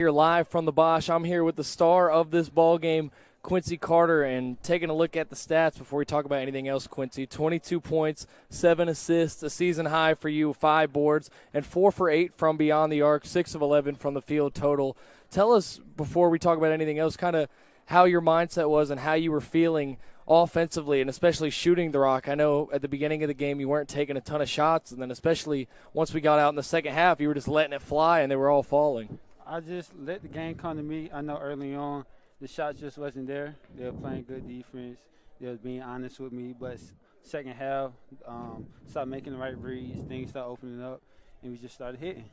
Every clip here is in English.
Here live from the Bosch. I'm here with the star of this ball game, Quincy Carter, and taking a look at the stats before we talk about anything else. Quincy, 22 points, 7 assists, a season high for you, 5 boards, and 4 for 8 from beyond the arc, 6 of 11 from the field total. Tell us, before we talk about anything else, kind of how your mindset was and how you were feeling offensively, and especially shooting the rock. I know at the beginning of the game you weren't taking a ton of shots, and then especially once we got out in the second half, you were just letting it fly and they were all falling. I just let the game come to me. I know early on the shots just wasn't there. They were playing good defense. They was being honest with me. But second half, started making the right reads. Things started opening up, and we just started hitting.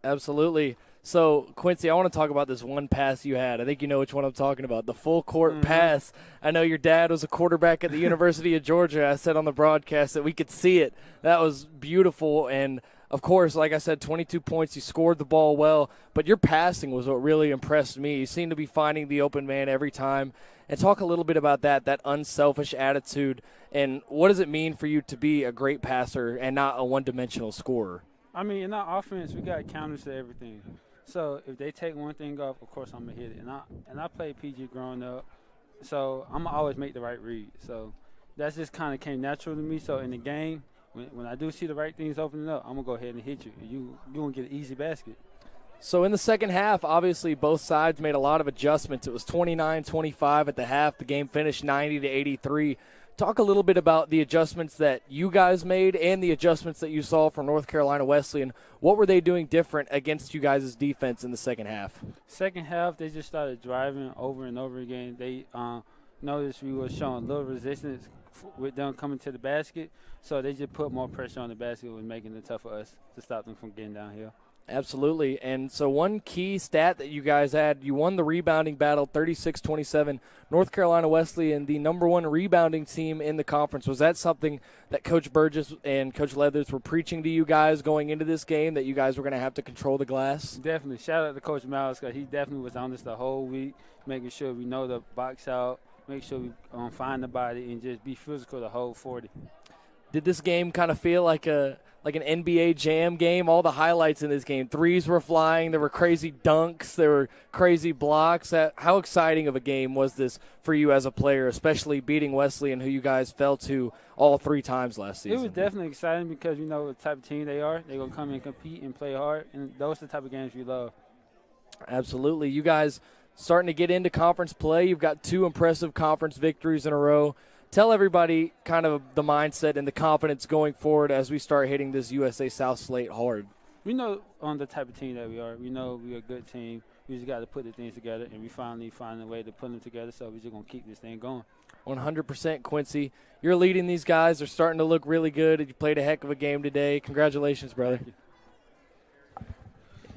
Absolutely. So, Quincy, I want to talk about this one pass you had. I think you know which one I'm talking about, the full court pass. I know your dad was a quarterback at the University of Georgia. I said on the broadcast that we could see it. That was beautiful. And, of course, like I said, 22 points. You scored the ball well. But your passing was what really impressed me. You seem to be finding the open man every time. And talk a little bit about that unselfish attitude. And what does it mean for you to be a great passer and not a one-dimensional scorer? I mean, in our offense, we got counters to everything. So if they take one thing off, of course I'm gonna hit it. And I played PG growing up, so I'm gonna always make the right read. So that just kind of came natural to me. So in the game, when I do see the right things opening up, I'm gonna go ahead and hit you. And you gonna get an easy basket. So in the second half, obviously both sides made a lot of adjustments. It was 29-25 at the half. The game finished 90-83. Talk a little bit about the adjustments that you guys made and the adjustments that you saw from North Carolina Wesleyan. What were they doing different against you guys' defense in the second half? Second half, they just started driving over and over again. They noticed we were showing little resistance with them coming to the basket, so they just put more pressure on the basket, was making it tough for us to stop them from getting downhill. Absolutely. And so one key stat that you guys had, you won the rebounding battle 36-27. North Carolina Wesleyan, the number one rebounding team in the conference. Was that something that Coach Burgess and Coach Leathers were preaching to you guys going into this game, that you guys were going to have to control the glass? Definitely. Shout out to Coach Miles, because he definitely was on this the whole week, making sure we know the box out, make sure we find the body, and just be physical the whole 40. Did this game kind of feel like an NBA Jam game? All the highlights in this game. Threes were flying. There were crazy dunks. There were crazy blocks. How exciting of a game was this for you as a player, especially beating Wesleyan, who you guys fell to all 3 times last season? It was definitely exciting because we know the type of team they are. They're going to come and compete and play hard, and those are the type of games we love. Absolutely. You guys starting to get into conference play. You've got 2 impressive conference victories in a row. Tell everybody kind of the mindset and the confidence going forward as we start hitting this USA South slate hard. We know on the type of team that we are. We know we're a good team. We just got to put the things together, and we finally find a way to put them together, so we're just going to keep this thing going. 100%, Quincy. You're leading these guys. They're starting to look really good. You played a heck of a game today. Congratulations, brother. Thank you.